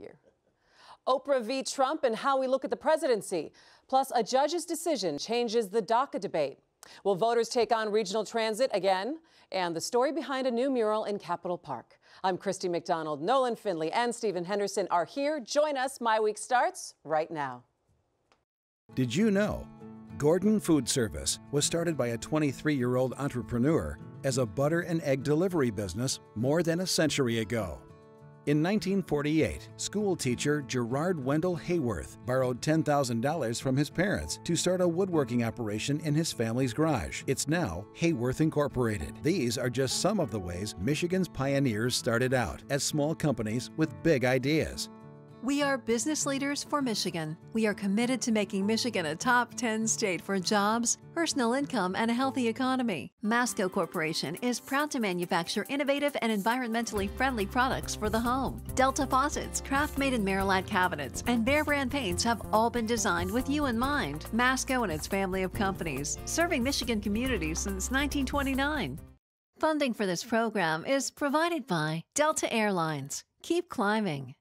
year. Oprah v. Trump and how we look at the presidency. Plus, a judge's decision changes the DACA debate. Will voters take on regional transit again? And the story behind a new mural in Capitol Park. I'm Christy McDonald. Nolan Finley and Stephen Henderson are here. Join us. My week starts right now. Did you know Gordon Food Service was started by a 23-year-old entrepreneur as a butter and egg delivery business more than a century ago? In 1948, school teacher Gerard Wendell Hayworth borrowed $10,000 from his parents to start a woodworking operation in his family's garage. It's now Hayworth Incorporated. These are just some of the ways Michigan's pioneers started out as small companies with big ideas. We are business leaders for Michigan. We are committed to making Michigan a top 10 state for jobs, personal income, and a healthy economy. Masco Corporation is proud to manufacture innovative and environmentally friendly products for the home. Delta faucets, craft-made in Merillat cabinets, and Behr brand paints have all been designed with you in mind. Masco and its family of companies, serving Michigan communities since 1929. Funding for this program is provided by Delta Airlines. Keep climbing.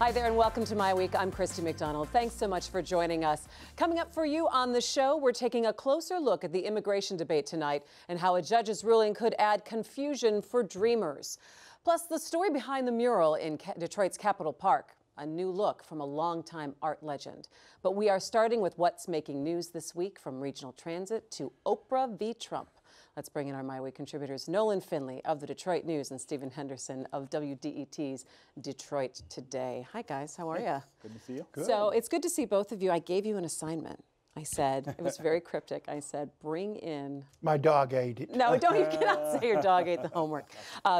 Hi there and welcome to My Week. I'm Christy McDonald. Thanks so much for joining us. Coming up for you on the show, we're taking a closer look at the immigration debate tonight and how a judge's ruling could add confusion for dreamers. Plus, the story behind the mural in Detroit's Capitol Park, a new look from a longtime art legend. But we are starting with what's making news this week, from regional transit to Oprah v. Trump. Let's bring in our My Week contributors, Nolan Finley of the Detroit News and Stephen Henderson of WDET's Detroit Today. Hi, guys. How are you? Good to see you. Good. So it's good to see both of you. I gave you an assignment. I said, it was very cryptic. I said, bring in... My dog ate it. No, don't, you cannot say your dog ate the homework.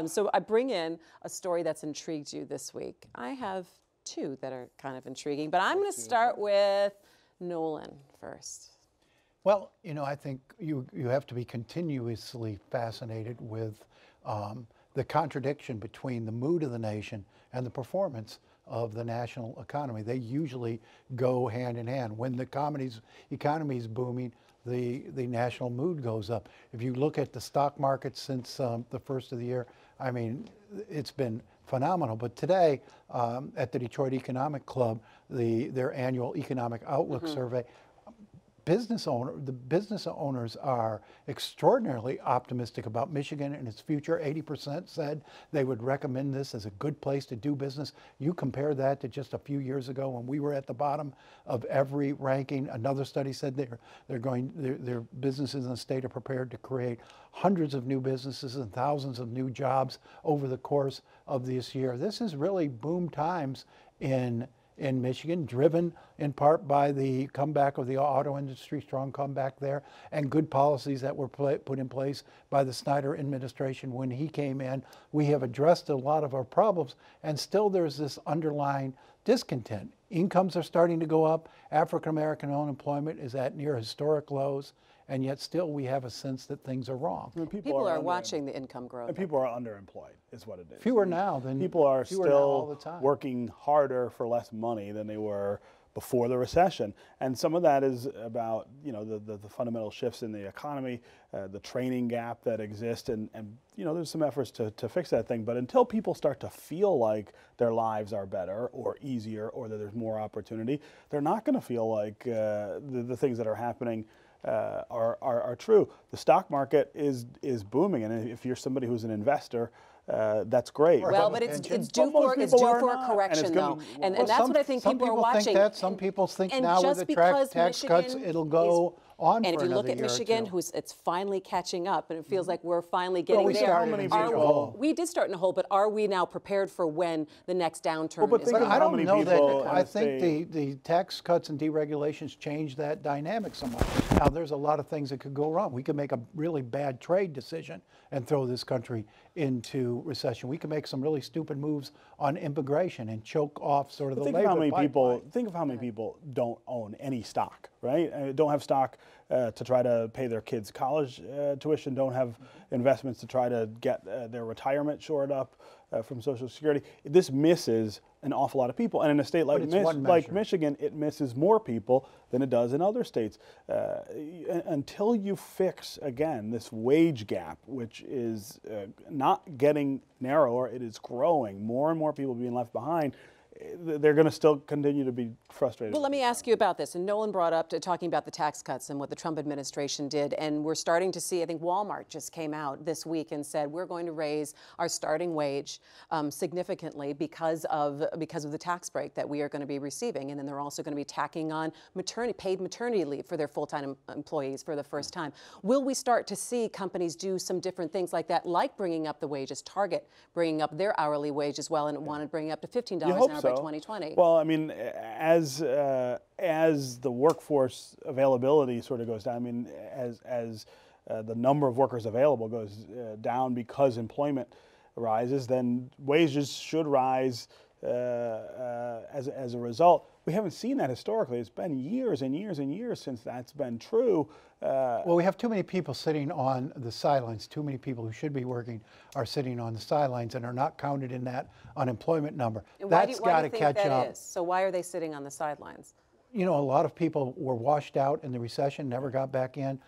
So I bring in a story that's intrigued you this week. I have two that are kind of intriguing, but I'm going to start with Nolan first. Well, you know, I think you have to be continuously fascinated with the contradiction between the mood of the nation and the performance of the national economy. They usually go hand in hand. When the economy is booming, the national mood goes up. If you look at the stock market since the first of the year, I mean, it's been phenomenal. But today, at the Detroit Economic Club, their annual economic outlook survey, the business owners are extraordinarily optimistic about Michigan and its future. 80% said they would recommend this as a good place to do business. You compare that to just a few years ago when we were at the bottom of every ranking. Another study said their businesses in the state are prepared to create hundreds of new businesses and thousands of new jobs over the course of this year. This is really boom times in Michigan, driven in part by the comeback of the auto industry, strong comeback there, and good policies that were put in place by the Snyder administration when he came in. We have addressed a lot of our problems, and still there's this underlying discontent. Incomes are starting to go up. African-American unemployment is at near historic lows. And yet still we have a sense that things are wrong. I mean, people are watching the income growth. And people are underemployed, is what it is. Fewer now than people are fewer now all the still time. Working harder for less money than they were before the recession. And some of that is about, you know, the fundamental shifts in the economy, the training gap that exists, and you know, there's some efforts to fix that thing. But until people start to feel like their lives are better or easier or that there's more opportunity, they're not going to feel like the things that are happening are true. The stock market is booming, and if you're somebody who's an investor, that's great. Well, but it's due for a correction, though, and that's what I think people are watching. Some people think now with the tax cuts, it'll go on. And if you look at Michigan, it's finally catching up, and it feels like we're finally getting there. We did start in a hole, but are we now prepared for when the next downturn is? But I don't know that. I think the tax cuts and deregulations change that dynamic somewhat. Now, there's a lot of things that could go wrong. We could make a really bad trade decision and throw this country into recession. We could make some really stupid moves on immigration and choke off sort of the labor pipeline. Think of how many people don't own any stock right? Don't have stock to try to pay their kids' college tuition, don't have investments to try to get their retirement shored up from Social Security. This misses an awful lot of people. And in a state like Michigan, it misses more people than it does in other states. Until you fix, again, this wage gap, which is not getting narrower, it is growing. More and more people being left behind. They're going to still continue to be frustrated. Well, let me ask you about this. And Nolan brought up talking about the tax cuts and what the Trump administration did. And we're starting to see, I think Walmart just came out this week and said, we're going to raise our starting wage significantly because of the tax break that we are going to be receiving. And then they're also going to be tacking on paid maternity leave for their full-time employees for the first time. Will we start to see companies do some different things like that, like bringing up the wages? Target bringing up their hourly wage as well, and wanted to bring it up to $15 an hour by 2020. Well, I mean, as the workforce availability sort of goes down, I mean, as the number of workers available goes down because employment rises, then wages should rise as a result. We haven't seen that historically. It's been years and years and years since that's been true. Well, we have too many people sitting on the sidelines. Too many people who should be working are sitting on the sidelines and are not counted in that unemployment number. That's got to catch up. So why are they sitting on the sidelines? You know, a lot of people were washed out in the recession, never got back in.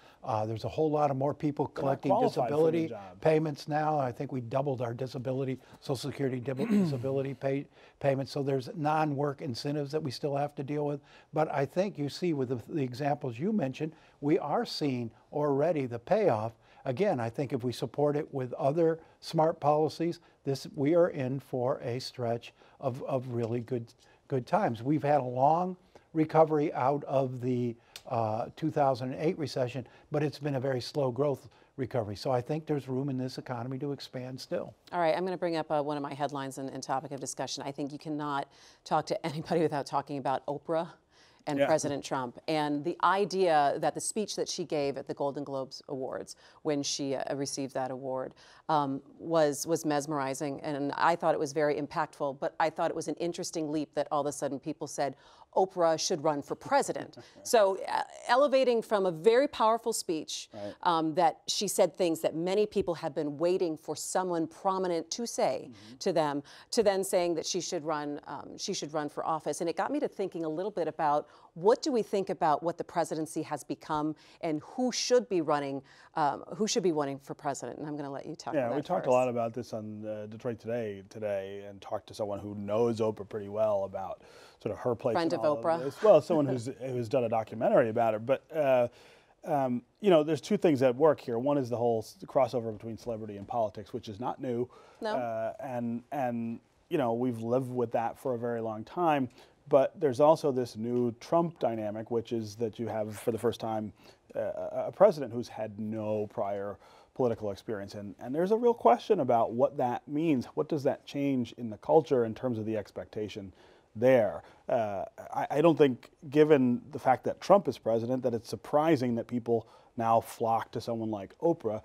There's a whole lot of more people collecting disability payments now. I think we doubled our disability, Social Security disability payments. So there's non-work incentives that we still have to deal with. But I think you see with the examples you mentioned, we are seeing already the payoff. Again, I think if we support it with other smart policies, we are in for a stretch of really good times. We've had a long recovery out of the 2008 recession, but it's been a very slow growth recovery. So I think there's room in this economy to expand still. All right, I'm going to bring up one of my headlines and topic of discussion. I think you cannot talk to anybody without talking about Oprah and President Trump, and the idea that the speech that she gave at the Golden Globes Awards when she received that award was mesmerizing, and I thought it was very impactful, but I thought it was an interesting leap that all of a sudden people said Oprah should run for president. So elevating from a very powerful speech that she said things that many people have been waiting for someone prominent to say to them, to then saying that she should run for office. And it got me to thinking a little bit about what do we think about what the presidency has become and who should be running for president. And I'm going to let you talk about that. Yeah, we talked a lot about this on Detroit Today and talked to someone who knows Oprah pretty well about sort of her place. Friend of Oprah. Well, someone who's done a documentary about her. But you know, there's two things at work here. One is the whole crossover between celebrity and politics, which is not new. No. And you know, we've lived with that for a very long time. But there's also this new Trump dynamic, which is that you have, for the first time, a president who's had no prior political experience. And there's a real question about what that means. What does that change in the culture in terms of the expectation there? I don't think, given the fact that Trump is president, that it's surprising that people now flock to someone like Oprah,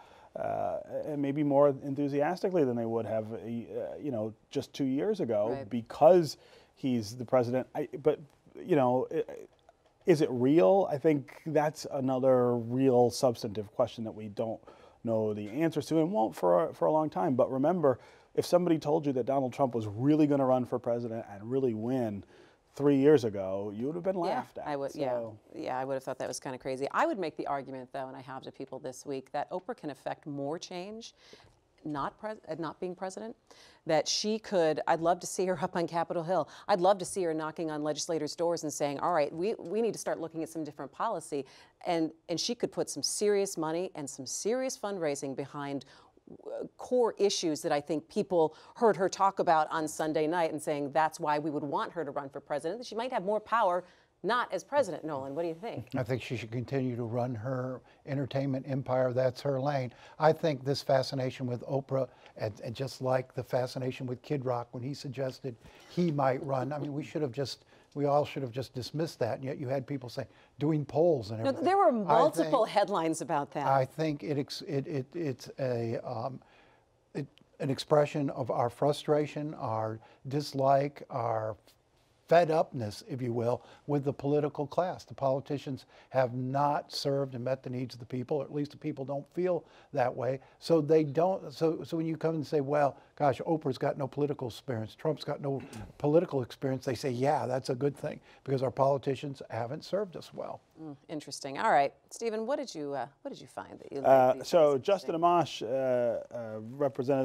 and maybe more enthusiastically than they would have, you know, just 2 years ago, because he's the president. But, you know, is it real? I think that's another real substantive question that we don't know the answers to and won't for a long time. But remember, if somebody told you that Donald Trump was really going to run for president and really win 3 years ago, you would have been laughed at. I would, so. yeah, I would have thought that was kind of crazy. I would make the argument, though, and I have to people this week, that Oprah can affect more change not being president, that she could, I'd love to see her up on Capitol Hill. I'd love to see her knocking on legislators' doors and saying, all right, we need to start looking at some different policy. And she could put some serious money and some serious fundraising behind core issues that I think people heard her talk about on Sunday night and saying that's why we would want her to run for president. She might have more power not as president. Nolan, what do you think? I think she should continue to run her entertainment empire. That's her lane. I think this fascination with Oprah, and just like the fascination with Kid Rock when he suggested he might run, I mean, we all should have just dismissed that, and yet you had people say, doing polls and everything. No, there were multiple headlines about that. I think it's an expression of our frustration, our dislike, our fed upness, if you will, with the political class. The politicians have not served and met the needs of the people, or at least the people don't feel that way. So they don't. So when you come and say, well, gosh, Oprah's got no political experience, Trump's got no political experience, they say, yeah, that's a good thing, because our politicians haven't served us well. Interesting. All right, Stephen, what did you find that you liked? So Justin Amash,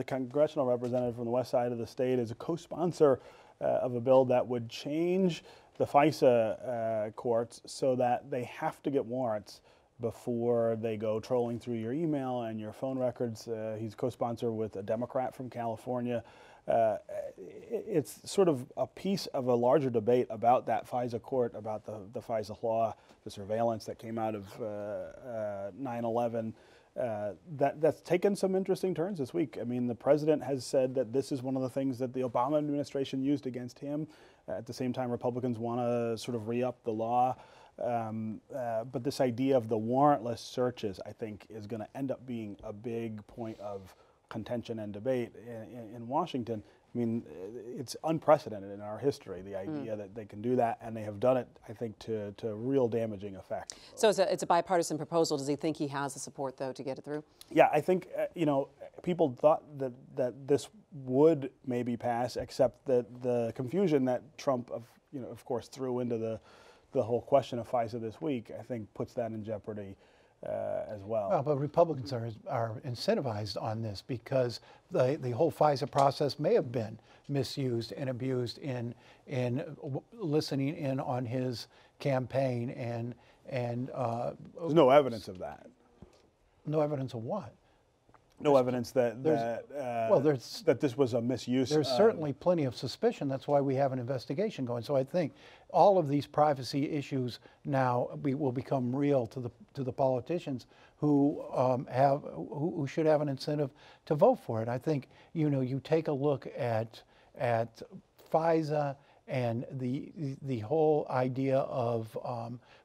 congressional representative from the west side of the state, is a co-sponsor of a bill that would change the FISA courts so that they have to get warrants before they go trolling through your email and your phone records. He's co-sponsor with a Democrat from California. It's sort of a piece of a larger debate about that FISA court, about the FISA law, the surveillance that came out of 9/11. That's taken some interesting turns this week. I mean, the president has said that this is one of the things that the Obama administration used against him. At the same time, Republicans want to sort of re-up the law. But this idea of the warrantless searches, I think, is going to end up being a big point of contention and debate in Washington. I mean, it's unprecedented in our history, the idea that they can do that, and they have done it, I think, to real damaging effect. So it's a bipartisan proposal. Does he think he has the support, though, to get it through? Yeah, I think, people thought that this would maybe pass, except that the confusion that Trump, of course, threw into the whole question of FISA this week, I think puts that in jeopardy as well. Well, but Republicans are incentivized on this because the whole FISA process may have been misused and abused in listening in on his campaign and there's no evidence of that. No evidence of what? No evidence that this was a misuse. There's certainly plenty of suspicion. That's why we have an investigation going. So I think all of these privacy issues now will become real to the politicians who who should have an incentive to vote for it. I think you take a look at FISA and the whole idea of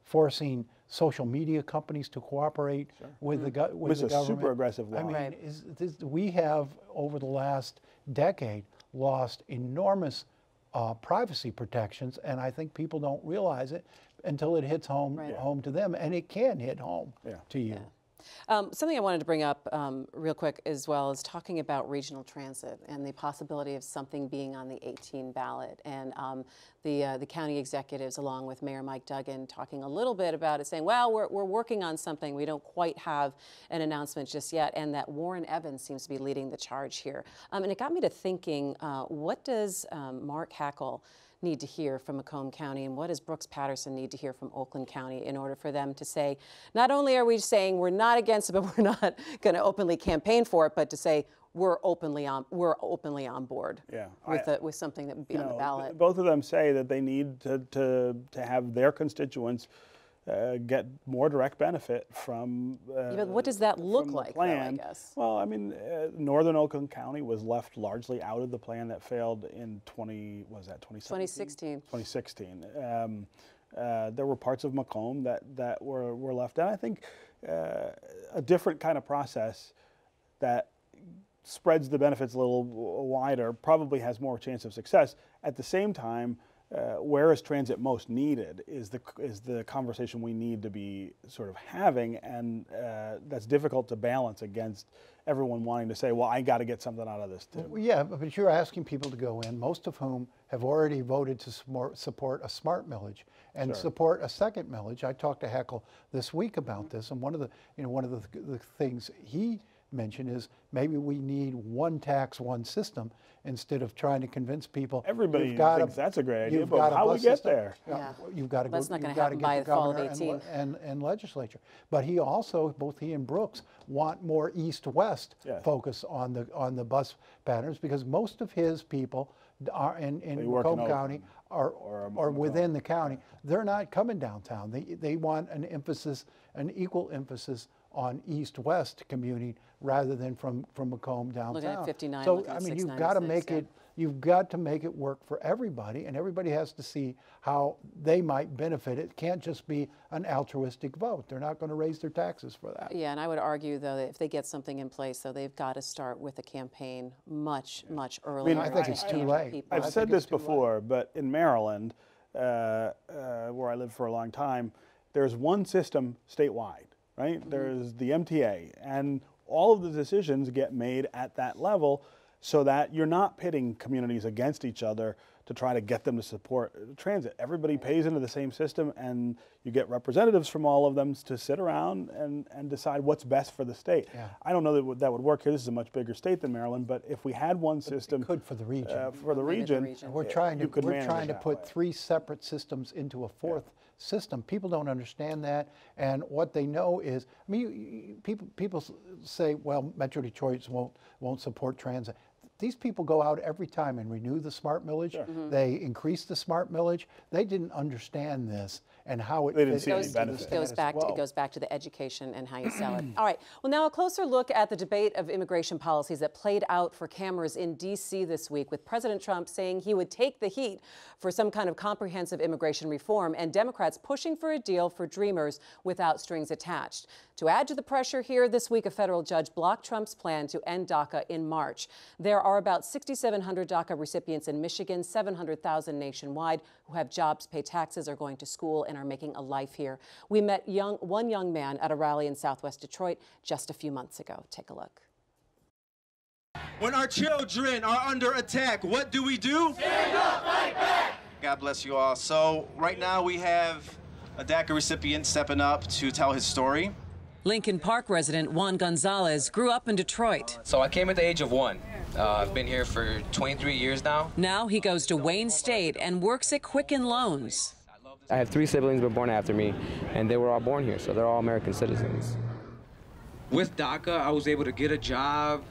forcing social media companies to cooperate with the government. This is a super aggressive law. I mean, we have over the last decade lost enormous privacy protections, and I think people don't realize it until it hits home to them, and it can hit home to you. Yeah. Something I wanted to bring up real quick as well is talking about regional transit and the possibility of something being on the 18 ballot, and the county executives, along with Mayor Mike Duggan, talking a little bit about it, saying, well, we're working on something. We don't quite have an announcement just yet, and that Warren Evans seems to be leading the charge here. And it got me to thinking, what does Mark Hackel need to hear from Macomb County, and what does Brooks Patterson need to hear from Oakland County in order for them to say, not only are we saying we're not against it, but we're not going to openly campaign for it, but to say we're openly on board with something that would be on the ballot. Both of them say that they need to have their constituents get more direct benefit from but what does that look like, though, I guess? Well, I mean, northern Oakland County was left largely out of the plan that failed in 2016. 2016. There were parts of Macomb that were left out. I think a different kind of process that spreads the benefits a little wider probably has more chance of success. At the same time, where is transit most needed is the conversation we need to be sort of having, and that's difficult to balance against everyone wanting to say, well, I got to get something out of this too. Well, yeah, but you're asking people to go in, most of whom have already voted to support a smart millage and support a second millage. I talked to Hackel this week about this, and one of the things he mentioned is maybe we need one tax, one system, instead of trying to convince people. Everybody thinks that's a great idea, but how we get there? You've got to go. That's not going to happen by the fall of 18. And legislature. But he also, both he and Brooks, want more east-west focus on the bus patterns, because most of his people are in Macomb County or within the county. They're not coming downtown. They want an equal emphasis on east-west commuting rather than from Macomb downtown. Looking at 59. So I mean, you've got to make it. You've got to make it work for everybody, and everybody has to see how they might benefit. It can't just be an altruistic vote. They're not going to raise their taxes for that. Yeah, and I would argue, though, that if they get something in place, though, they've got to start with a campaign much earlier. I think it's too late. I've said this before, but in Maryland, where I lived for a long time, there's one system statewide, right? There's the MTA, and all of the decisions get made at that level so that you're not pitting communities against each other to try to get them to support transit. Everybody pays into the same system, and you get representatives from all of them to sit around and decide what's best for the state. Yeah. I don't know that would work here. This is a much bigger state than Maryland, but if we had one system, it could for the region. We're trying you could we're manage trying to that put way. 3 separate systems into a 4th system. People don't understand that, and what they know is, I mean, people say, well, Metro Detroit won't support transit. These people go out every time and renew the smart millage. They increase the smart millage. They didn't understand this and how it They didn't fits see any into benefit. the It goes state back as to, well. it goes back to the education and how you sell it. All right. Well, now a closer look at the debate of immigration policies that played out for cameras in D.C. this week, with President Trump saying he would take the heat for some kind of comprehensive immigration reform, and Democrats pushing for a deal for Dreamers without strings attached. To add to the pressure here, this week a federal judge blocked Trump's plan to end DACA in March. There are about 6,700 DACA recipients in Michigan, 700,000 nationwide, who have jobs, pay taxes, are going to school, and are making a life here. We met one young man at a rally in Southwest Detroit just a few months ago. Take a look. When our children are under attack, what do we do? Stand up, fight back! God bless you all. So right now we have a DACA recipient stepping up to tell his story. Lincoln Park resident Juan Gonzalez grew up in Detroit. So I came at the age of 1. I've been here for 23 years now. Now he goes to Wayne State and works at Quicken Loans. I have 3 siblings who were born after me, and they were all born here, so they're all American citizens. With DACA, I was able to get a job,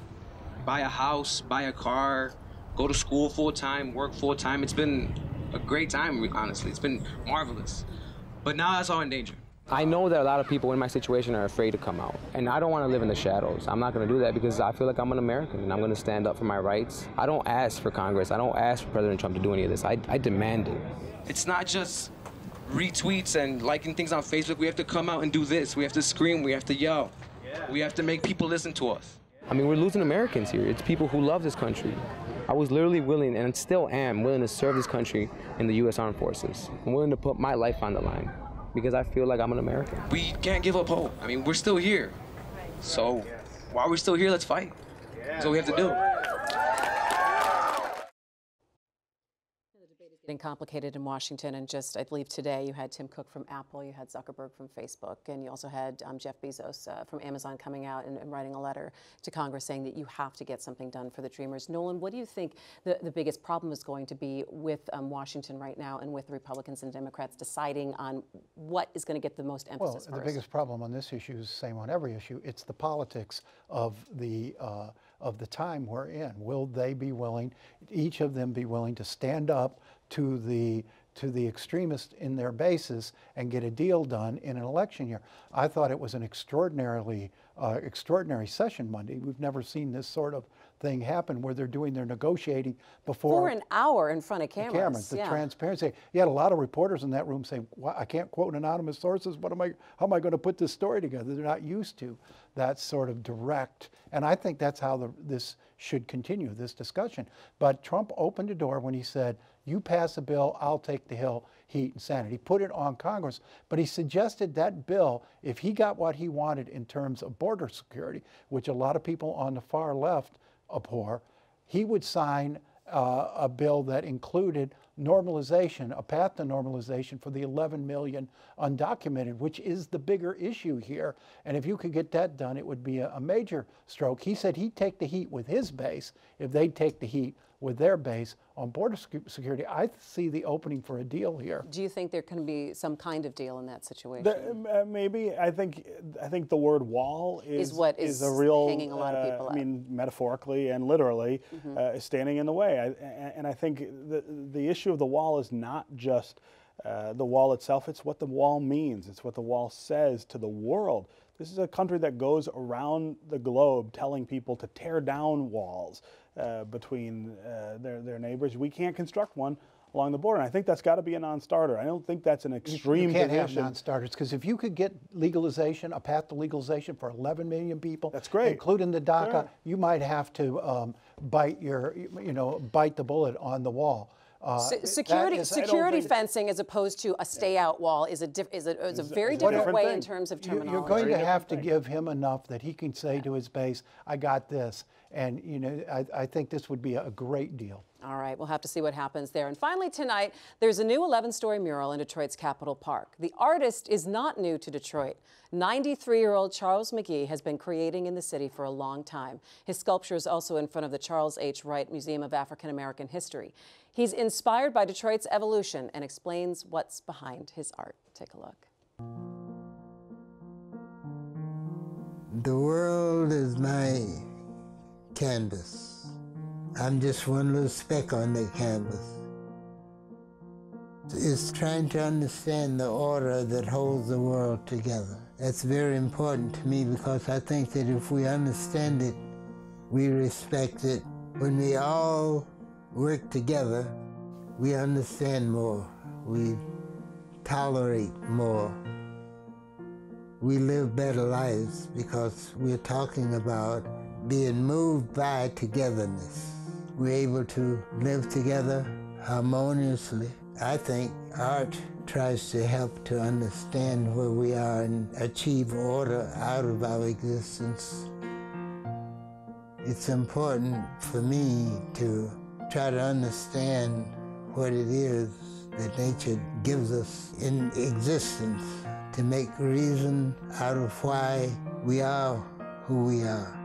buy a house, buy a car, go to school full-time, work full-time. It's been a great time, honestly. It's been marvelous. But now that's all in danger. I know that a lot of people in my situation are afraid to come out, and I don't want to live in the shadows. I'm not going to do that because I feel like I'm an American, and I'm going to stand up for my rights. I don't ask for Congress. I don't ask for President Trump to do any of this. I demand it. It's not just retweets and liking things on Facebook. We have to come out and do this. We have to scream. We have to yell. We have to make people listen to us. I mean, we're losing Americans here. It's people who love this country. I was literally willing, and still am, willing to serve this country in the U.S. Armed Forces. I'm willing to put my life on the line because I feel like I'm an American. We can't give up hope. I mean, we're still here. So while we're still here, let's fight. That's what we have to do. Getting complicated in Washington, and just, I believe today you had Tim Cook from Apple, you had Zuckerberg from Facebook, and you also had Jeff Bezos from Amazon coming out and writing a letter to Congress saying that you have to get something done for the Dreamers. Nolan, what do you think the biggest problem is going to be with Washington right now, and with the Republicans and Democrats deciding on what is going to get the most emphasis first? The biggest problem on this issue is the same on every issue. It's the politics of the time we're in. Will they be willing, each of them be willing to stand up to the extremists in their bases and get a deal done in an election year? I thought it was an extraordinary session Monday. We've never seen this sort of thing happen where they're doing their negotiating before. For an hour in front of cameras. The transparency. You had a lot of reporters in that room saying, well, I can't quote anonymous sources. How am I going to put this story together? They're not used to that sort of direct. And I think that's how this should continue, this discussion. But Trump opened a door when he said, you pass a bill, I'll take the Hill, heat, and Senate. He put it on Congress, but he suggested that bill, if he got what he wanted in terms of border security, which a lot of people on the far left abhor, he would sign a bill that included normalization, a path to normalization for the 11 million undocumented, which is the bigger issue here. And if you could get that done, it would be a major stroke. He said he'd take the heat with his base if they'd take the heat with their base on border security. I see the opening for a deal here. Do you think there can be some kind of deal in that situation? Maybe. I think the word wall is what is a real, hanging a lot of people up. I mean, metaphorically and literally, is standing in the way. And I think the issue of the wall is not just the wall itself. It's what the wall means. It's what the wall says to the world. This is a country that goes around the globe telling people to tear down walls between their neighbors. We can't construct one along the border. And I think that's got to be a non-starter. I don't think that's an extreme You can't position. have non-starters, because if you could get legalization, a path to legalization for 11 million people, that's great, including the DACA, sure. You might have to bite the bullet on the wall. Security fencing, as opposed to a stay-out wall, is a very different way in terms of terminology. You're going to have to give him enough that he can say to his base, "I got this," and I think this would be a great deal. All right, we'll have to see what happens there. And finally tonight, there's a new 11-story mural in Detroit's Capitol Park. The artist is not new to Detroit. 93-year-old Charles McGee has been creating in the city for a long time. His sculpture is also in front of the Charles H. Wright Museum of African American History. He's inspired by Detroit's evolution and explains what's behind his art. Take a look. The world is my canvas. I'm just one little speck on that canvas. It's trying to understand the order that holds the world together. That's very important to me because I think that if we understand it, we respect it. When we all work together, we understand more. We tolerate more. We live better lives because we're talking about being moved by togetherness. We're able to live together harmoniously. I think art tries to help to understand where we are and achieve order out of our existence. It's important for me to try to understand what it is that nature gives us in existence to make reason out of why we are who we are.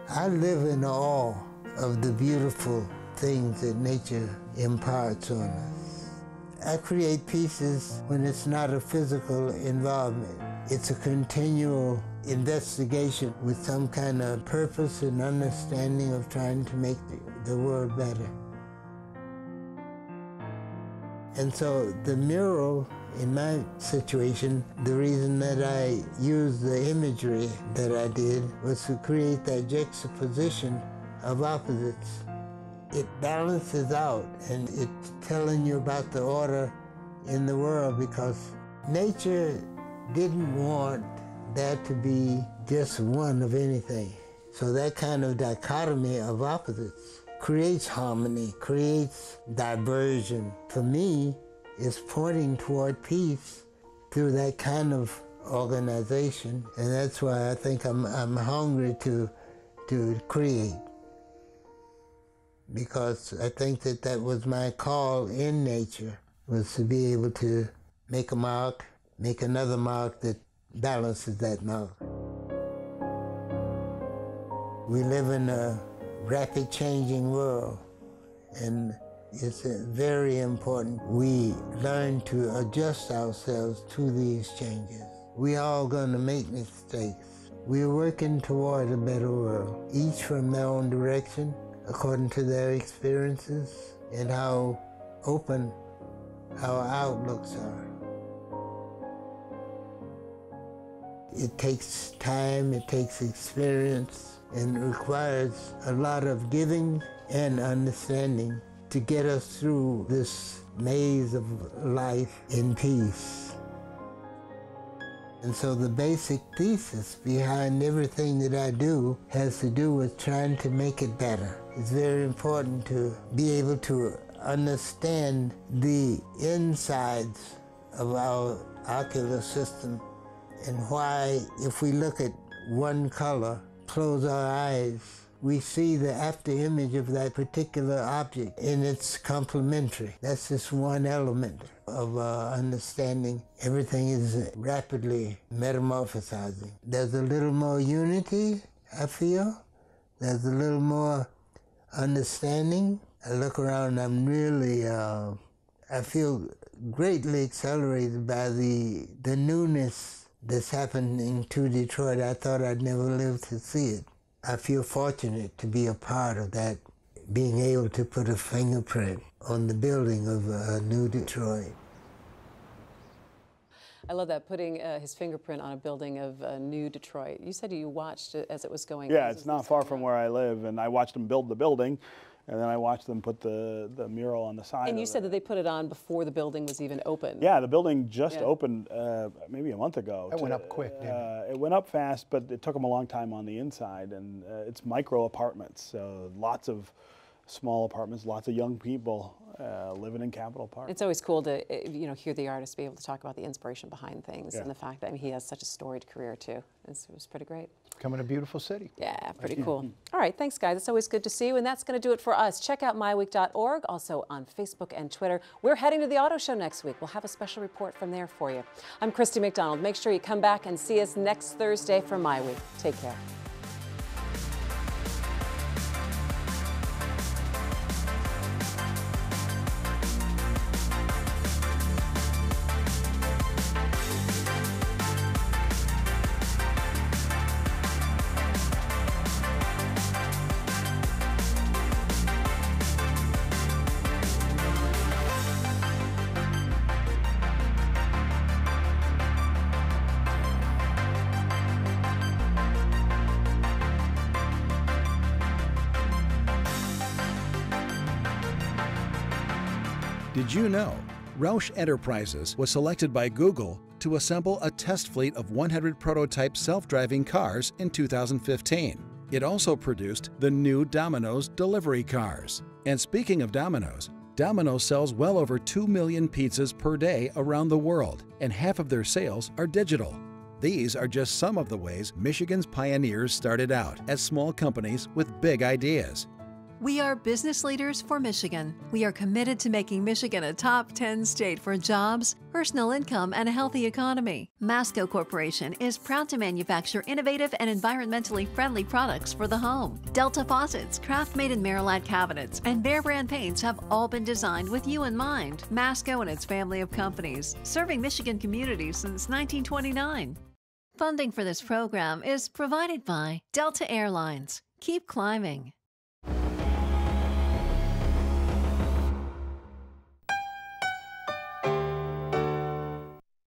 I live in awe of the beautiful things that nature imparts on us. I create pieces when it's not a physical involvement. It's a continual investigation with some kind of purpose and understanding of trying to make the world better. And so the mural, in my situation, the reason that I used the imagery that I did was to create that juxtaposition of opposites. It balances out and it's telling you about the order in the world because nature didn't want there to be just one of anything. So that kind of dichotomy of opposites creates harmony, creates diversion. For me, it's pointing toward peace through that kind of organization, and that's why I think I'm hungry to create, because I think that was my call in nature, was to be able to make a mark, make another mark that balances that mark. We live in a rapid changing world, and it's very important we learn to adjust ourselves to these changes. We all gonna make mistakes. We're working toward a better world, each from their own direction, according to their experiences and how open our outlooks are. It takes time, it takes experience, and requires a lot of giving and understanding to get us through this maze of life in peace. And so the basic thesis behind everything that I do has to do with trying to make it better. It's very important to be able to understand the insides of our ocular system and why, if we look at one color, close our eyes, we see the after image of that particular object and it's complementary. That's just one element of understanding. Everything is rapidly metamorphosizing. There's a little more unity, I feel. There's a little more understanding. I look around, I'm really, I feel greatly accelerated by the newness that's happening to Detroit. I thought I'd never live to see it. I feel fortunate to be a part of that, being able to put a fingerprint on the building of New Detroit. I love that, putting his fingerprint on a building of New Detroit. You said you watched it as it was going. Yeah, it's not far from where I live, and I watched them build the building, and then I watched them put the mural on the side. And you said that they put it on before the building was even open. Yeah, the building just opened maybe a month ago. It went up quick, didn't it? It went up fast, but it took them a long time on the inside, and it's micro apartments, so lots of small apartments, lots of young people living in Capitol Park. It's always cool to hear the artist be able to talk about the inspiration behind things Yeah. and the fact that he has such a storied career too. It was pretty great. Coming a beautiful city. Yeah, pretty cool. All right, thanks guys. It's always good to see you, and that's going to do it for us. Check out myweek.org, also on Facebook and Twitter. We're heading to the auto show next week. We'll have a special report from there for you. I'm Christy McDonald. Make sure you come back and see us next Thursday for My Week. Take care. Did you know Roush Enterprises was selected by Google to assemble a test fleet of 100 prototype self-driving cars in 2015? It also produced the new Domino's delivery cars. And speaking of Domino's, Domino's sells well over 2 million pizzas per day around the world, and half of their sales are digital. These are just some of the ways Michigan's pioneers started out as small companies with big ideas. We are business leaders for Michigan. We are committed to making Michigan a top 10 state for jobs, personal income, and a healthy economy. Masco Corporation is proud to manufacture innovative and environmentally friendly products for the home. Delta faucets, Kraft-made in Merillat cabinets, and Behr brand paints have all been designed with you in mind. Masco and its family of companies, serving Michigan communities since 1929. Funding for this program is provided by Delta Airlines. Keep climbing.